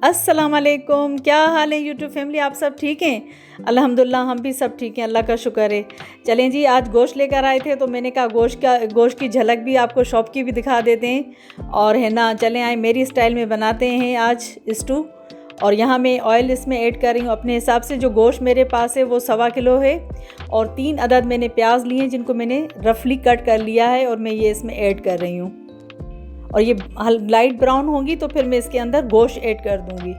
अस्सलाम वालेकुम, क्या हाल है यूट्यूब फैमिली। आप सब ठीक हैं? अल्हम्दुलिल्लाह हम भी सब ठीक हैं, अल्लाह का शुक्र है। चलें जी, आज गोश्त लेकर आए थे तो मैंने कहा गोश्त की झलक भी आपको शॉप की भी दिखा देते हैं और है ना, चलें आए मेरी स्टाइल में बनाते हैं आज स्टू। और यहाँ मैं ऑयल इसमें ऐड कर रही हूँ अपने हिसाब से। जो गोश्त मेरे पास है वो 1.25 किलो है और 3 अदद मैंने प्याज लिए जिनको मैंने रफली कट कर लिया है और मैं ये इसमें ऐड कर रही हूँ। और ये लाइट ब्राउन होंगी तो फिर मैं इसके अंदर गोश्त ऐड कर दूंगी।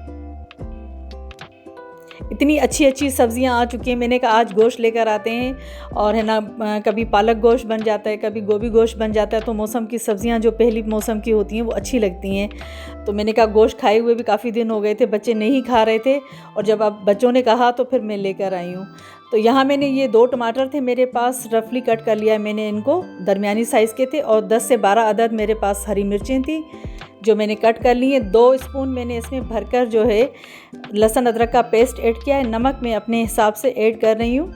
इतनी अच्छी अच्छी सब्जियां आ चुकी हैं, मैंने कहा आज गोश्त लेकर आते हैं। और है ना, कभी पालक गोश्त बन जाता है, कभी गोभी गोश्त बन जाता है, तो मौसम की सब्जियां जो पहली मौसम की होती हैं वो अच्छी लगती हैं। तो मैंने कहा गोश्त खाए हुए भी काफ़ी दिन हो गए थे, बच्चे नहीं खा रहे थे और जब अब बच्चों ने कहा तो फिर मैं लेकर आई हूँ। तो यहाँ मैंने ये 2 टमाटर थे मेरे पास, रफली कट कर लिया है मैंने इनको, दरमियानी साइज़ के थे। और 10 से 12 अदद मेरे पास हरी मिर्चें थी जो मैंने कट कर ली हैं। 2 स्पून मैंने इसमें भरकर जो है लहसुन अदरक का पेस्ट ऐड किया है। नमक मैं अपने हिसाब से ऐड कर रही हूँ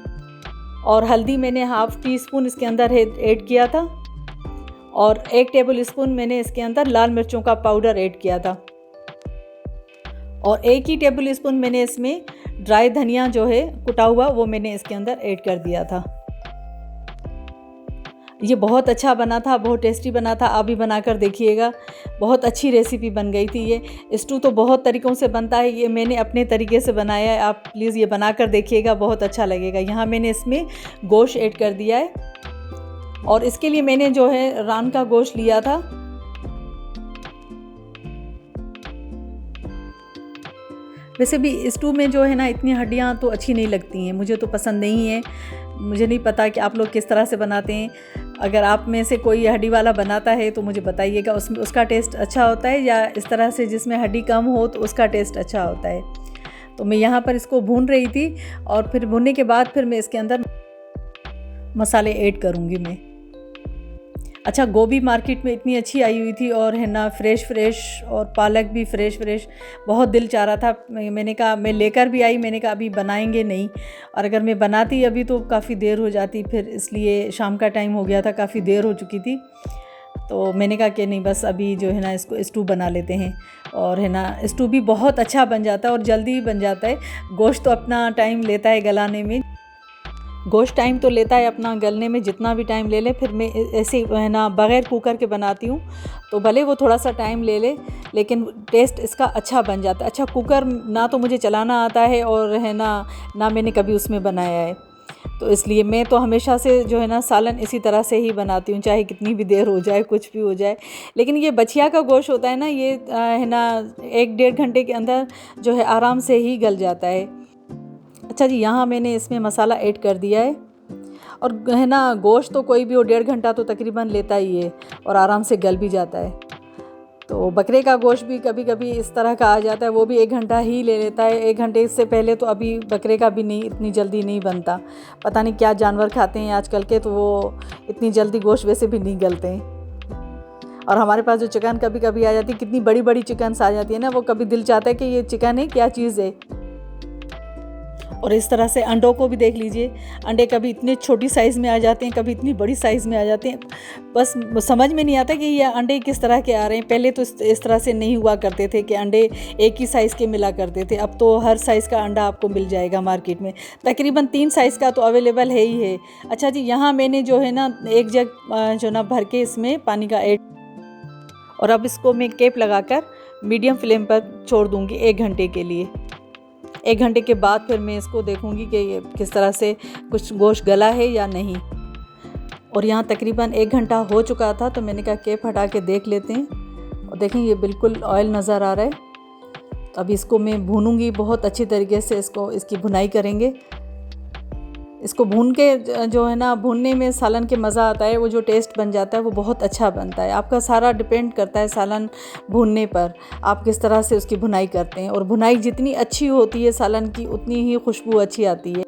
और हल्दी मैंने ½ टीस्पून इसके अंदर ऐड किया था और 1 टेबल स्पून मैंने इसके अंदर लाल मिर्चों का पाउडर ऐड किया था और 1 ही टेबल स्पून मैंने इसमें ड्राई धनिया जो है कुटा हुआ वो मैंने इसके अंदर ऐड कर दिया था। ये बहुत अच्छा बना था, बहुत टेस्टी बना था। आप भी बनाकर देखिएगा, बहुत अच्छी रेसिपी बन गई थी। ये स्टू तो बहुत तरीक़ों से बनता है, ये मैंने अपने तरीके से बनाया है। आप प्लीज़ ये बनाकर देखिएगा, बहुत अच्छा लगेगा। यहाँ मैंने इसमें गोश्त ऐड कर दिया है और इसके लिए मैंने जो है रान का गोश्त लिया था। वैसे भी स्टू में जो है ना इतनी हड्डियाँ तो अच्छी नहीं लगती हैं, मुझे तो पसंद नहीं है। मुझे नहीं पता कि आप लोग किस तरह से बनाते हैं। अगर आप में से कोई हड्डी वाला बनाता है तो मुझे बताइएगा, उसमें उसका टेस्ट अच्छा होता है या इस तरह से जिसमें हड्डी कम हो तो उसका टेस्ट अच्छा होता है। तो मैं यहाँ पर इसको भून रही थी और फिर भूनने के बाद फिर मैं इसके अंदर मसाले ऐड करूँगी मैं। अच्छा, गोभी मार्केट में इतनी अच्छी आई हुई थी और है ना फ्रेश और पालक भी फ्रेश, बहुत दिल चाह रहा था। मैंने कहा मैं लेकर भी आई, मैंने कहा अभी बनाएंगे नहीं, और अगर मैं बनाती अभी तो काफ़ी देर हो जाती, फिर इसलिए शाम का टाइम हो गया था, काफ़ी देर हो चुकी थी। तो मैंने कहा कि नहीं, बस अभी जो है ना इसको स्टू बना लेते हैं। और है ना स्टू भी बहुत अच्छा बन जाता है और जल्दी भी बन जाता है। गोश्त तो अपना टाइम लेता है गलाने में, गोश्त टाइम तो लेता है अपना गलने में, जितना भी टाइम ले ले। फिर मैं ऐसे है ना बग़ैर कुकर के बनाती हूँ तो भले वो थोड़ा सा टाइम ले ले लेकिन टेस्ट इसका अच्छा बन जाता है। अच्छा, कुकर ना तो मुझे चलाना आता है और है ना मैंने कभी उसमें बनाया है, तो इसलिए मैं तो हमेशा से जो है ना सालन इसी तरह से ही बनाती हूँ, चाहे कितनी भी देर हो जाए, कुछ भी हो जाए। लेकिन ये बछिया का गोश्त होता है ना, ये है ना 1-1.5 घंटे के अंदर जो है आराम से ही गल जाता है। अच्छा जी, यहाँ मैंने इसमें मसाला ऐड कर दिया है और है ना गोश्त तो कोई भी हो 1.5 घंटा तो तकरीबन लेता ही है और आराम से गल भी जाता है। तो बकरे का गोश्त भी कभी कभी इस तरह का आ जाता है, वो भी 1 घंटा ही ले लेता है। 1 घंटे से पहले तो अभी बकरे का भी नहीं, इतनी जल्दी नहीं बनता। पता नहीं क्या जानवर खाते हैं आजकल के, तो वो इतनी जल्दी गोश्त वैसे भी नहीं गलते हैं। और हमारे पास जो चिकन कभी कभी आ जाती है, कितनी बड़ी बड़ी चिकन आ जाती है ना, वो कभी दिल चाहता है कि ये चिकन है, क्या चीज़ है। और इस तरह से अंडों को भी देख लीजिए, अंडे कभी इतने छोटी साइज़ में आ जाते हैं, कभी इतनी बड़ी साइज़ में आ जाते हैं। बस समझ में नहीं आता कि ये अंडे किस तरह के आ रहे हैं। पहले तो इस तरह से नहीं हुआ करते थे कि अंडे एक ही साइज़ के मिला करते थे। अब तो हर साइज़ का अंडा आपको मिल जाएगा मार्केट में, तकरीबन 3 साइज़ का तो अवेलेबल है ही है। अच्छा जी, यहाँ मैंने जो है ना 1 जग जो ना भर के इसमें पानी का ऐड, और अब इसको मैं कैप लगाकर मीडियम फ्लेम पर छोड़ दूँगी 1 घंटे के लिए। 1 घंटे के बाद फिर मैं इसको देखूंगी कि ये किस तरह से कुछ गोश्त गला है या नहीं। और यहाँ तकरीबन 1 घंटा हो चुका था, तो मैंने कहा कैप हटा के देख लेते हैं और देखें ये बिल्कुल ऑयल नज़र आ रहा है। तो अभी इसको मैं भूनूंगी बहुत अच्छी तरीके से, इसकी भुनाई करेंगे। इसको भून के जो है ना, भूनने में सालन के मज़ा आता है, वो जो टेस्ट बन जाता है वो बहुत अच्छा बनता है। आपका सारा डिपेंड करता है सालन भूनने पर, आप किस तरह से उसकी भुनाई करते हैं। और भुनाई जितनी अच्छी होती है सालन की, उतनी ही खुशबू अच्छी आती है,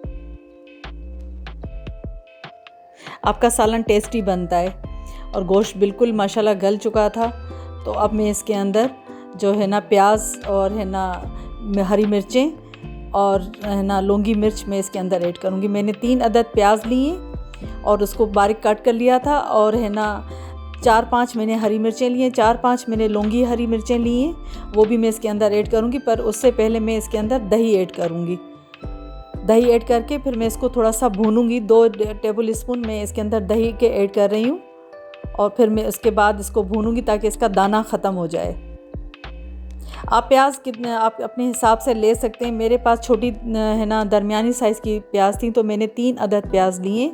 आपका सालन टेस्टी बनता है। और गोश्त बिल्कुल माशाल्लाह गल चुका था। तो अब मैं इसके अंदर जो है ना प्याज और है ना हरी मिर्चें और है ना लौंगी मिर्च मैं इसके अंदर ऐड करूँगी। मैंने 3 अदद प्याज लिए और उसको बारीक काट कर लिया था और है ना 4-5 मैंने हरी मिर्चें ली हैं, 4-5 मैंने लौंगी हरी मिर्चें ली हैं, वो भी मैं इसके अंदर ऐड करूँगी। पर उससे पहले मैं इसके अंदर दही ऐड करूँगी। दही ऐड करके फिर मैं इसको थोड़ा सा भूनूँगी। 2 टेबल स्पून मैं इसके अंदर दही के ऐड कर रही हूँ और फिर मैं उसके बाद इसको भूनूँगी ताकि इसका दाना ख़त्म हो जाए। आप प्याज कितने आप अपने हिसाब से ले सकते हैं। मेरे पास छोटी है ना दरमियानी साइज़ की प्याज थी, तो मैंने 3 अदद प्याज लिए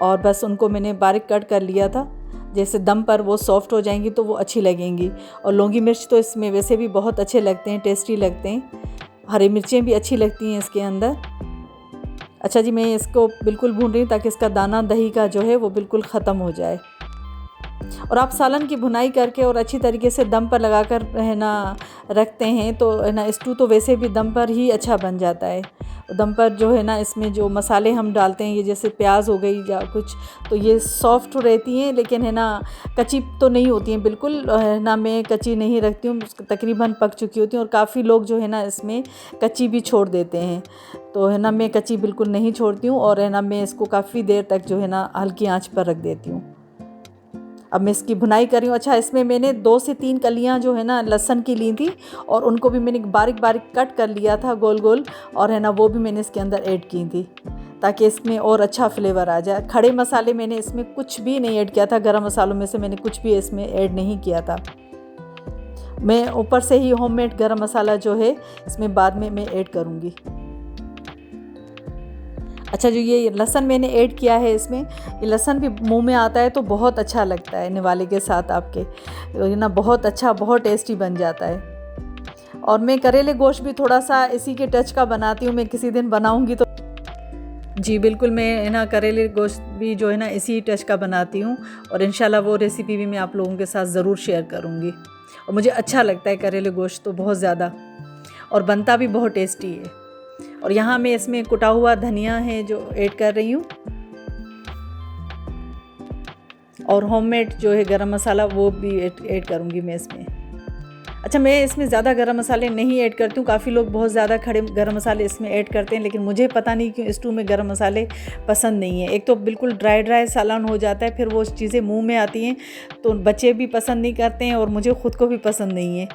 और बस उनको मैंने बारीक कट कर लिया था। जैसे दम पर वो सॉफ्ट हो जाएंगी तो वो अच्छी लगेंगी। और लौंगी मिर्च तो इसमें वैसे भी बहुत अच्छे लगते हैं, टेस्टी लगते हैं। हरी मिर्चें भी अच्छी लगती हैं इसके अंदर। अच्छा जी, मैं इसको बिल्कुल भून रही हूँ ताकि इसका दाना दही का जो है वो बिल्कुल ख़त्म हो जाए। और आप सालन की भुनाई करके और अच्छी तरीके से दम पर लगाकर है ना रखते हैं तो है ना स्टू तो वैसे भी दम पर ही अच्छा बन जाता है। दम पर जो है ना इसमें जो मसाले हम डालते हैं, ये जैसे प्याज हो गई या कुछ, तो ये सॉफ्ट रहती हैं लेकिन है ना कच्ची तो नहीं होती हैं बिल्कुल, है ना। मैं कच्ची नहीं रखती हूँ, तकरीबन पक चुकी होती हैं। और काफ़ी लोग जो है ना इसमें कच्ची भी छोड़ देते हैं, तो है ना मैं कच्ची बिल्कुल नहीं छोड़ती हूँ। और है ना मैं इसको काफ़ी देर तक जो है ना हल्की आंच पर रख देती हूँ। अब मैं इसकी भुनाई कर रही हूँ। अच्छा, इसमें मैंने 2 से 3 कलियाँ जो है ना लहसुन की ली थी और उनको भी मैंने बारीक बारीक कट कर लिया था गोल गोल, और है ना वो भी मैंने इसके अंदर ऐड की थी ताकि इसमें और अच्छा फ्लेवर आ जाए। खड़े मसाले मैंने इसमें कुछ भी नहीं ऐड किया था, गरम मसालों में से मैंने कुछ भी इसमें ऐड नहीं किया था। मैं ऊपर से ही होममेड गरम मसाला जो है इसमें बाद में मैं ऐड करूँगी। अच्छा, जो ये लहसुन मैंने ऐड किया है इसमें, ये लहसुन भी मुंह में आता है तो बहुत अच्छा लगता है निवाले के साथ आपके, ये ना बहुत अच्छा, बहुत टेस्टी बन जाता है। और मैं करेले गोश्त भी थोड़ा सा इसी के टच का बनाती हूँ। मैं किसी दिन बनाऊँगी तो जी बिल्कुल, मैं ना करेले गोश्त भी जो है ना इसी टच का बनाती हूँ और इंशाल्लाह वो रेसिपी भी मैं आप लोगों के साथ ज़रूर शेयर करूँगी। और मुझे अच्छा लगता है करेले गोश्त तो बहुत ज़्यादा, और बनता भी बहुत टेस्टी है। और यहाँ मैं इसमें कुटा हुआ धनिया है जो ऐड कर रही हूँ, और होममेड जो है गरम मसाला वो भी ऐड करूँगी मैं इसमें। अच्छा, मैं इसमें ज़्यादा गरम मसाले नहीं ऐड करती हूँ। काफ़ी लोग बहुत ज़्यादा खड़े गरम मसाले इसमें ऐड करते हैं, लेकिन मुझे पता नहीं क्यों स्टू में गरम मसाले पसंद नहीं है। एक तो बिल्कुल ड्राई ड्राई सालन हो जाता है, फिर वो चीज़ें मुँह में आती हैं तो बच्चे भी पसंद नहीं करते हैं और मुझे ख़ुद को भी पसंद नहीं है।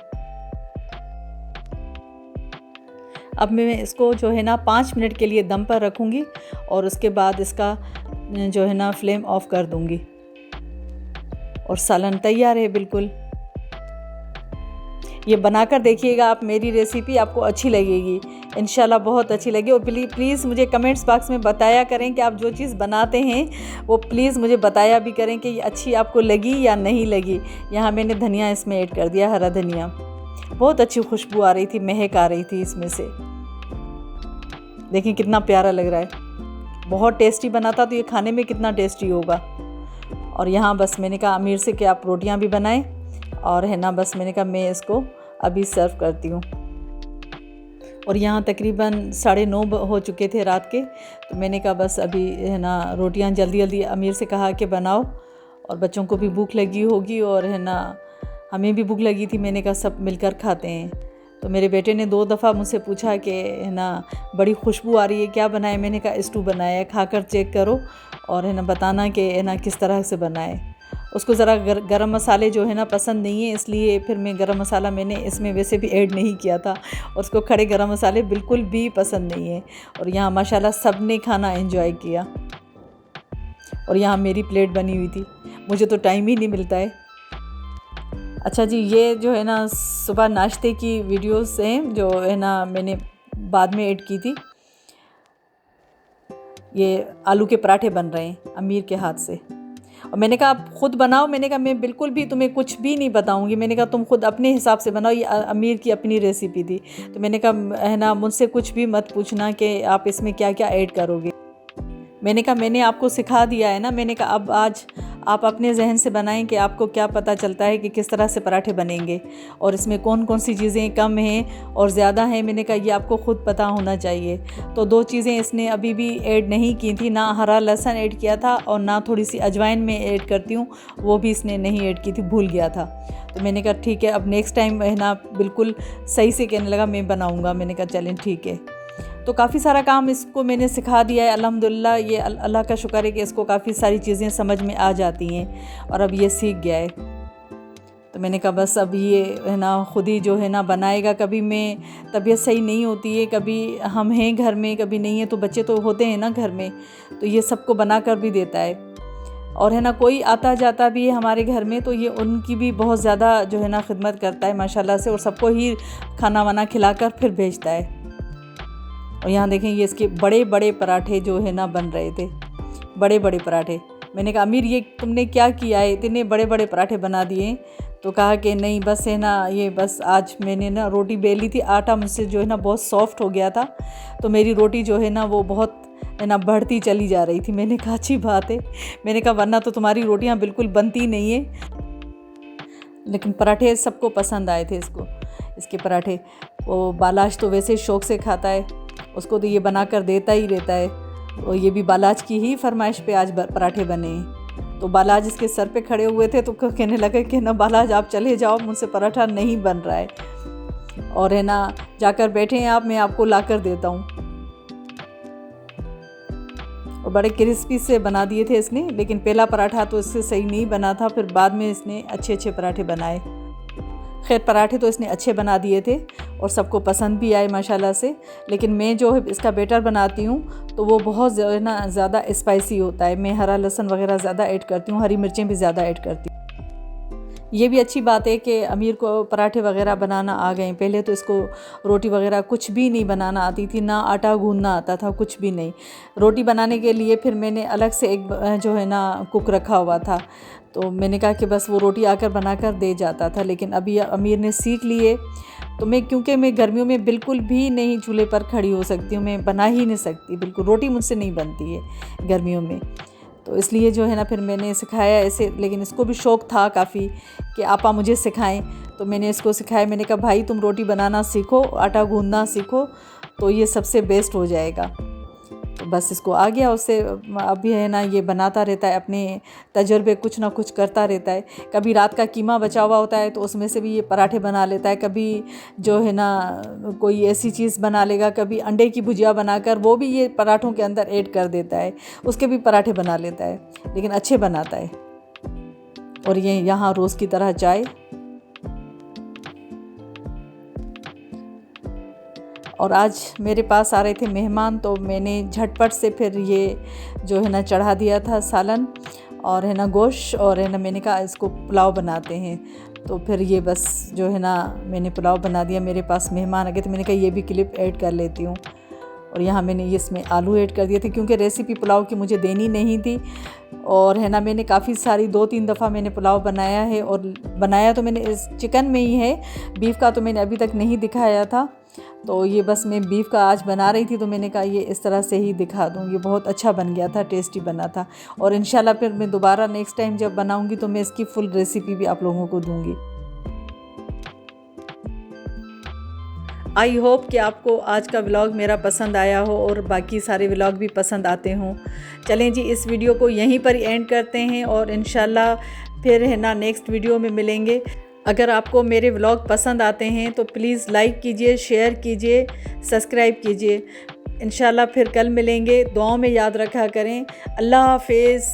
अब मैं इसको जो है ना 5 मिनट के लिए दम पर रखूँगी और उसके बाद इसका जो है ना फ्लेम ऑफ कर दूँगी और सालन तैयार है बिल्कुल। ये बनाकर देखिएगा आप, मेरी रेसिपी आपको अच्छी लगेगी, इंशाल्लाह बहुत अच्छी लगी। और प्लीज़ मुझे कमेंट्स बॉक्स में बताया करें कि आप जो चीज़ बनाते हैं वो प्लीज़ मुझे बताया भी करें कि ये अच्छी आपको लगी या नहीं लगी। यहाँ मैंने धनिया इसमें ऐड कर दिया, हरा धनिया। बहुत अच्छी खुशबू आ रही थी, महक आ रही थी इसमें से। देखिए कितना प्यारा लग रहा है, बहुत टेस्टी बना था, तो ये खाने में कितना टेस्टी होगा। और यहाँ बस मैंने कहा अमीर से कि आप रोटियाँ भी बनाएं, और है ना बस मैंने कहा मैं इसको अभी सर्व करती हूँ। और यहाँ तकरीबन 9:30 हो चुके थे रात के, तो मैंने कहा बस अभी है ना रोटियाँ जल्दी जल्दी अमीर से कहा कि बनाओ, और बच्चों को भी भूख लगी होगी और है ना हमें भी भूख लगी थी। मैंने कहा सब मिलकर खाते हैं। तो मेरे बेटे ने 2 दफ़ा मुझसे पूछा कि है ना बड़ी खुशबू आ रही है, क्या बनाए। मैंने कहा स्टू बनाया है, खाकर चेक करो और है ना बताना कि है ना किस तरह से बनाए। उसको ज़रा गरम मसाले जो है ना पसंद नहीं है, इसलिए फिर मैं गरम मसाला मैंने इसमें वैसे भी ऐड नहीं किया था। और उसको खड़े गरम मसाले बिल्कुल भी पसंद नहीं है। और यहाँ माशाल्लाह सब ने खाना एंजॉय किया। और यहाँ मेरी प्लेट बनी हुई थी, मुझे तो टाइम ही नहीं मिलता है। अच्छा जी, ये जो है ना सुबह नाश्ते की वीडियोस हैं जो है ना मैंने बाद में ऐड की थी। ये आलू के पराठे बन रहे हैं अमीर के हाथ से, और मैंने कहा आप ख़ुद बनाओ। मैंने कहा मैं बिल्कुल भी तुम्हें कुछ भी नहीं बताऊंगी। मैंने कहा तुम खुद अपने हिसाब से बनाओ, ये अमीर की अपनी रेसिपी थी। तो मैंने कहा है ना मुझसे कुछ भी मत पूछना कि आप इसमें क्या क्या ऐड करोगे। मैंने कहा मैंने आपको सिखा दिया है ना। मैंने कहा अब आज आप अपने जहन से बनाएं कि आपको क्या पता चलता है कि किस तरह से पराठे बनेंगे और इसमें कौन कौन सी चीज़ें कम हैं और ज़्यादा हैं। मैंने कहा ये आपको ख़ुद पता होना चाहिए। तो 2 चीज़ें इसने अभी भी ऐड नहीं की थी, ना हरा लहसुन ऐड किया था और ना थोड़ी सी अजवाइन में ऐड करती हूँ, वो भी इसने नहीं ऐड की थी, भूल गया था। तो मैंने कहा ठीक है, अब नेक्स्ट टाइम है ना बिल्कुल सही से कहने लगा मैं बनाऊँगा। मैंने कहा चलें ठीक है। तो काफ़ी सारा काम इसको मैंने सिखा दिया है अल्हम्दुलिल्लाह। ये अल्लाह का शुक्र है कि इसको काफ़ी सारी चीज़ें समझ में आ जाती हैं और अब ये सीख गया है। तो मैंने कहा बस अब ये है ना ख़ुद ही जो है ना बनाएगा। कभी मैं तबीयत सही नहीं होती है, कभी हम हैं घर में, कभी नहीं है, तो बच्चे तो होते हैं ना घर में, तो ये सबको बना कर भी देता है। और है ना कोई आता जाता भी है हमारे घर में तो ये उनकी भी बहुत ज़्यादा जो है ना खिदमत करता है माशाल्लाह से, और सबको ही खाना वाना खिलाकर फिर भेजता है। और यहाँ देखें ये इसके बड़े बड़े पराठे जो है ना बन रहे थे, बड़े बड़े पराठे। मैंने कहा अमीर ये तुमने क्या किया है, इतने बड़े बड़े पराठे बना दिए। तो कहा कि नहीं बस है ना ये बस आज मैंने ना रोटी बेली थी, आटा मुझसे जो है ना बहुत सॉफ्ट हो गया था, तो मेरी रोटी जो है ना वो बहुत है ना बढ़ती चली जा रही थी। मैंने कहा अच्छी बात है, मैंने कहा वरना तो तुम्हारी रोटियां बिल्कुल बनती नहीं है। लेकिन पराठे सबको पसंद आए थे इसके पराठे। वो बालाज तो वैसे शौक़ से खाता है, उसको तो ये बना कर देता ही रहता है। और ये भी बालाज की ही फरमाइश पे आज पराठे बने हैं। तो बालाज इसके सर पे खड़े हुए थे तो कहने लगे कि ना बालाज आप चले जाओ, मुझसे पराठा नहीं बन रहा है, और है ना जाकर बैठे हैं आप, मैं आपको ला कर देता हूँ। और बड़े क्रिस्पी से बना दिए थे इसने, लेकिन पहला पराठा तो इससे सही नहीं बना था, फिर बाद में इसने अच्छे अच्छे पराठे बनाए। खैर पराठे तो इसने अच्छे बना दिए थे और सबको पसंद भी आए माशाल्लाह से। लेकिन मैं जो है इसका बैटर बनाती हूँ तो वो बहुत ज़्यादा स्पाइसी होता है। मैं हरा लहसुन वगैरह ज़्यादा ऐड करती हूँ, हरी मिर्चें भी ज़्यादा ऐड करती हूँ। ये भी अच्छी बात है कि अमीर को पराठे वगैरह बनाना आ गए। पहले तो इसको रोटी वगैरह कुछ भी नहीं बनाना आती थी, ना आटा गूंदना आता था, कुछ भी नहीं। रोटी बनाने के लिए फिर मैंने अलग से एक जो है ना कुक रखा हुआ था, तो मैंने कहा कि बस वो रोटी आकर बनाकर दे जाता था। लेकिन अभी अमीर ने सीख लिए, तो क्योंकि मैं गर्मियों में बिल्कुल भी नहीं चूल्हे पर खड़ी हो सकती हूँ, मैं बना ही नहीं सकती, बिल्कुल रोटी मुझसे नहीं बनती है गर्मियों में। तो इसलिए जो है ना फिर मैंने सिखाया ऐसे। लेकिन इसको भी शौक़ था काफ़ी कि आपा मुझे सिखाएं, तो मैंने इसको सिखाया। मैंने कहा भाई तुम रोटी बनाना सीखो, आटा गूंदना सीखो, तो ये सबसे बेस्ट हो जाएगा। तो बस इसको आ गया उससे। अभी है ना ये बनाता रहता है, अपने तजुर्बे कुछ ना कुछ करता रहता है। कभी रात का कीमा बचा हुआ होता है तो उसमें से भी ये पराठे बना लेता है। कभी जो है ना कोई ऐसी चीज़ बना लेगा, कभी अंडे की भुजिया बनाकर वो भी ये पराठों के अंदर ऐड कर देता है, उसके भी पराठे बना लेता है, लेकिन अच्छे बनाता है। और ये यहाँ रोज़ की तरह चाय। और आज मेरे पास आ रहे थे मेहमान, तो मैंने झटपट से फिर ये जो है ना चढ़ा दिया था सालन और है ना गोश्त, और है ना मैंने कहा इसको पुलाव बनाते हैं। तो फिर ये बस जो है ना मैंने पुलाव बना दिया। मेरे पास मेहमान आ गए तो मैंने कहा ये भी क्लिप ऐड कर लेती हूँ। और यहाँ मैंने इसमें आलू ऐड कर दिए थे, क्योंकि रेसिपी पुलाव की मुझे देनी नहीं थी। और है ना मैंने काफ़ी सारी 2-3 दफ़ा मैंने पुलाव बनाया है, और बनाया तो मैंने इस चिकन में ही है, बीफ का तो मैंने अभी तक नहीं दिखाया था। तो ये बस मैं बीफ का आज बना रही थी, तो मैंने कहा ये इस तरह से ही दिखा दूँ। ये बहुत अच्छा बन गया था, टेस्टी बना था। और इंशाल्लाह फिर मैं दोबारा नेक्स्ट टाइम जब बनाऊँगी तो मैं इसकी फुल रेसिपी भी आप लोगों को दूँगी। आई होप कि आपको आज का व्लॉग मेरा पसंद आया हो और बाकी सारे व्लॉग भी पसंद आते हों। चलें जी, इस वीडियो को यहीं पर एंड करते हैं और इंशाल्लाह फिर है ना नेक्स्ट वीडियो में मिलेंगे। अगर आपको मेरे व्लॉग पसंद आते हैं तो प्लीज़ लाइक कीजिए, शेयर कीजिए, सब्सक्राइब कीजिए। इंशाल्लाह फिर कल मिलेंगे। दुआओं में याद रखा करें। अल्लाह हाफिज़।